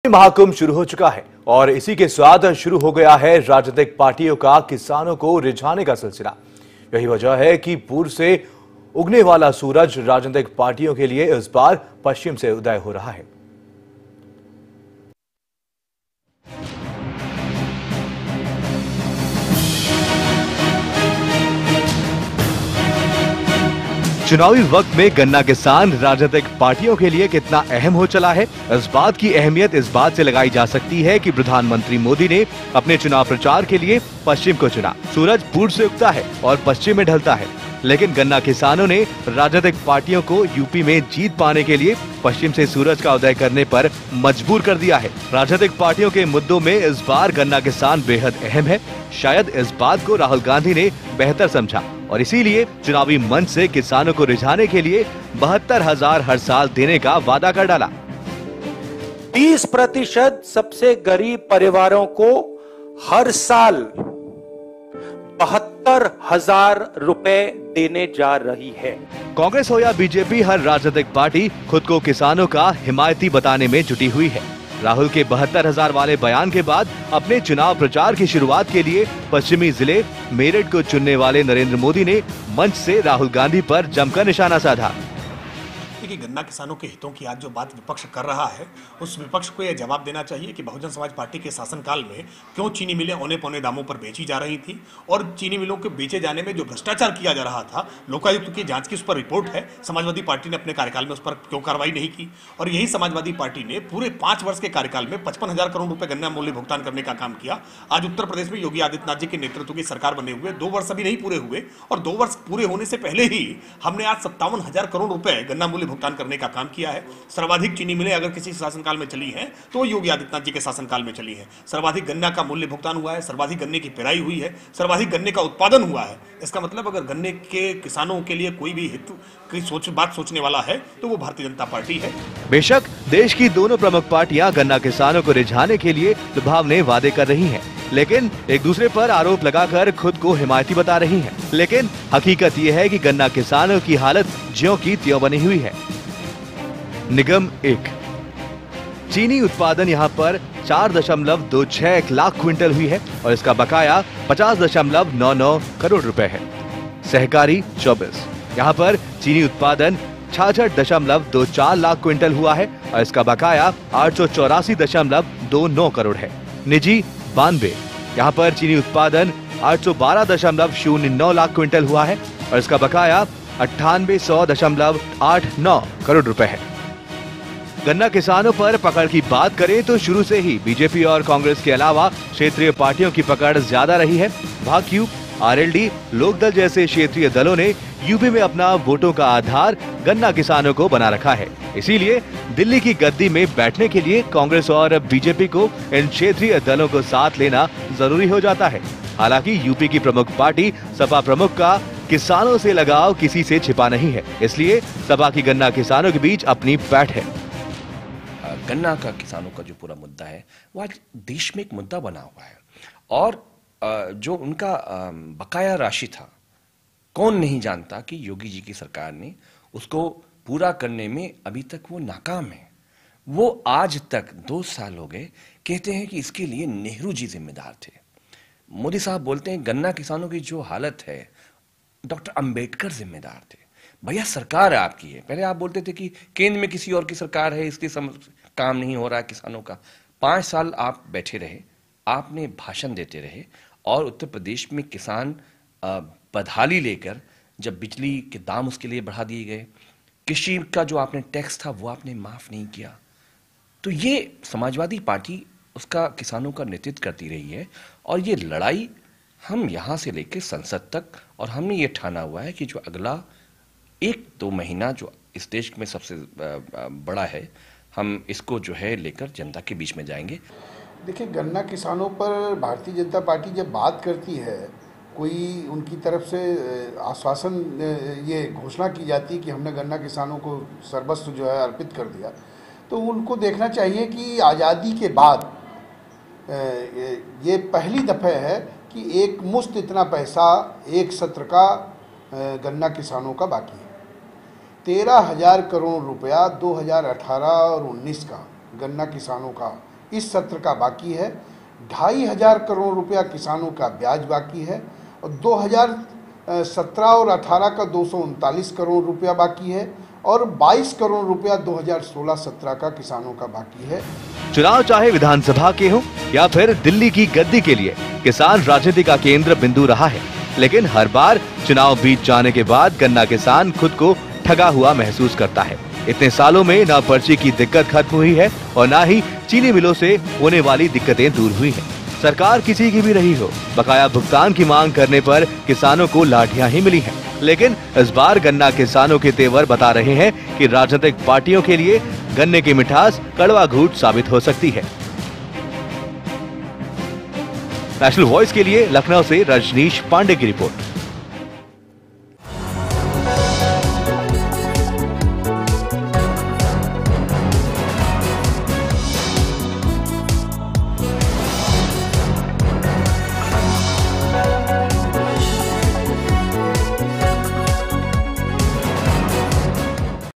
महाकुंभ शुरू हो चुका है और इसी के साथ शुरू हो गया है राजनीतिक पार्टियों का किसानों को रिझाने का सिलसिला। यही वजह है कि पूर्व से उगने वाला सूरज राजनीतिक पार्टियों के लिए इस बार पश्चिम से उदय हो रहा है। चुनावी वक्त में गन्ना किसान राजनीतिक पार्टियों के लिए कितना अहम हो चला है, इस बात की अहमियत इस बात से लगाई जा सकती है कि प्रधानमंत्री मोदी ने अपने चुनाव प्रचार के लिए पश्चिम को चुना। सूरज पूर्व से उगता है और पश्चिम में ढलता है, लेकिन गन्ना किसानों ने राजनीतिक पार्टियों को यूपी में जीत पाने के लिए पश्चिम से सूरज का उदय करने पर मजबूर कर दिया है। राजनीतिक पार्टियों के मुद्दों में इस बार गन्ना किसान बेहद अहम है। शायद इस बात को राहुल गांधी ने बेहतर समझा और इसीलिए चुनावी मंच से किसानों को रिझाने के लिए 72,000 हर साल देने का वादा कर डाला। 30% सबसे गरीब परिवारों को हर साल 72,000 रुपए देने जा रही है। कांग्रेस हो या बीजेपी, हर राजनीतिक पार्टी खुद को किसानों का हिमायती बताने में जुटी हुई है। राहुल के 72,000 वाले बयान के बाद अपने चुनाव प्रचार की शुरुआत के लिए पश्चिमी जिले मेरठ को चुनने वाले नरेंद्र मोदी ने मंच से राहुल गांधी पर जमकर निशाना साधा। कि गन्ना किसानों के हितों की आज जो बात विपक्ष कर रहा है, उस विपक्ष को यह जवाब देना चाहिए कि बहुजन समाज पार्टी के शासनकाल में क्यों चीनी मिलें औने पौने दामों पर बेची जा रही थी और चीनी मिलों के बेचे जाने में जो भ्रष्टाचार किया जा रहा था, लोकायुक्त की जांच की उस पर रिपोर्ट है। समाजवादी पार्टी ने अपने कार्यकाल में उस पर क्यों कार्रवाई नहीं की? और यही समाजवादी पार्टी ने पूरे 5 वर्ष के कार्यकाल में 55,000 करोड़ रुपए गन्ना मूल्य भुगतान करने का काम किया। आज उत्तर प्रदेश में योगी आदित्यनाथ जी के नेतृत्व की सरकार बने हुए 2 वर्ष अभी नहीं पूरे हुए और 2 वर्ष पूरे होने से पहले ही हमने आज 57,000 करोड़ रुपए गन्ना मूल्य भुगतान करने का काम किया है। सर्वाधिक चीनी मिलें अगर किसी शासनकाल में चली हैं तो योगी आदित्यनाथ जी के शासनकाल में चली हैं। सर्वाधिक गन्ना का मूल्य भुगतान हुआ है, सर्वाधिक गन्ने की पेराई हुई है, सर्वाधिक गन्ने का उत्पादन हुआ है। इसका मतलब अगर गन्ने के किसानों के लिए कोई भी हित की बात सोचने वाला है तो वो भारतीय जनता पार्टी है। बेशक देश की दोनों प्रमुख पार्टियां गन्ना किसानों को रिझाने के लिए लुभावने वादे कर रही हैं, लेकिन एक दूसरे पर आरोप लगाकर खुद को हिमायती बता रही हैं। लेकिन हकीकत यह है कि गन्ना किसानों की हालत ज्यों की त्यों बनी हुई है। निगम 1 चीनी उत्पादन यहां पर 4.26 लाख क्विंटल हुई है और इसका बकाया 50.99 करोड़ रुपए है। सहकारी 24 यहां पर चीनी उत्पादन 66.24 लाख क्विंटल हुआ है और इसका बकाया 884.29 करोड़ है। निजी 92 यहां पर चीनी उत्पादन 812.09 लाख क्विंटल हुआ है और इसका बकाया 9800.89 करोड़ रुपए है। गन्ना किसानों पर पकड़ की बात करें तो शुरू से ही बीजेपी और कांग्रेस के अलावा क्षेत्रीय पार्टियों की पकड़ ज्यादा रही है। भाक्यू, आरएलडी, लोकदल जैसे क्षेत्रीय दलों ने यूपी में अपना वोटों का आधार गन्ना किसानों को बना रखा है। इसीलिए दिल्ली की गद्दी में बैठने के लिए कांग्रेस और बीजेपी को इन क्षेत्रीय दलों को साथ लेना जरूरी हो जाता है। हालांकि यूपी की प्रमुख पार्टी सपा प्रमुख का किसानों से लगाव किसी से छिपा नहीं है, इसलिए सपा की गन्ना किसानों के बीच अपनी पैठ है। गन्ना का किसानों का जो पूरा मुद्दा है वो आज देश में एक मुद्दा बना हुआ है और जो उनका बकाया राशि था, कौन नहीं जानता कि योगी जी की सरकार ने उसको पूरा करने में अभी तक वो नाकाम है। वो आज तक 2 साल हो गए कहते हैं कि इसके लिए नेहरू जी जिम्मेदार थे। मोदी साहब बोलते हैं गन्ना किसानों की जो हालत है डॉक्टर अंबेडकर जिम्मेदार थे। भैया सरकार आपकी है। पहले आप बोलते थे कि केंद्र में किसी और की सरकार है इसलिए काम नहीं हो रहा है किसानों का। 5 साल आप बैठे रहे, आपने भाषण देते रहे और उत्तर प्रदेश में किसान बदहाली लेकर जब बिजली के दाम उसके लिए बढ़ा दिए गए, कृषि का जो आपने टैक्स था वो आपने माफ नहीं किया। तो ये समाजवादी पार्टी उसका किसानों का नेतृत्व करती रही है और ये लड़ाई हम यहाँ से लेकर संसद तक, और हमने ये ठाना हुआ है कि जो अगला 1-2 महीना जो इस देश में सबसे बड़ा है, हम इसको जो है लेकर जनता के बीच में जाएंगे। देखिए, गन्ना किसानों पर भारतीय जनता पार्टी जब बात करती है, कोई उनकी तरफ से आश्वासन ये घोषणा की जाती है कि हमने गन्ना किसानों को सर्वस्व जो है अर्पित कर दिया, तो उनको देखना चाहिए कि आज़ादी के बाद ये पहली दफ़ा है कि एक मुश्त इतना पैसा एक सत्र का गन्ना किसानों का बाकी है। 13,000 करोड़ रुपया 2018 और 19 का गन्ना किसानों का इस सत्र का बाकी है, 2,500 करोड़ रुपया किसानों का ब्याज बाकी है और 2017 और 18 का 239 करोड़ रुपया बाकी है और 22 करोड़ रुपया 2016-17 का किसानों का बाकी है। चुनाव चाहे विधानसभा के हो या फिर दिल्ली की गद्दी के लिए किसान राजनीति का केंद्र बिंदु रहा है, लेकिन हर बार चुनाव बीत जाने के बाद गन्ना किसान खुद को ठगा हुआ महसूस करता है। इतने सालों में न पर्ची की दिक्कत खत्म हुई है और न ही चीनी मिलों से होने वाली दिक्कतें दूर हुई हैं। सरकार किसी की भी रही हो, बकाया भुगतान की मांग करने पर किसानों को लाठियां ही मिली हैं। लेकिन इस बार गन्ना किसानों के तेवर बता रहे हैं कि राजनीतिक पार्टियों के लिए गन्ने की मिठास कड़वा घूंट साबित हो सकती है। नेशनल वॉइस के लिए लखनऊ से रजनीश पांडे की रिपोर्ट।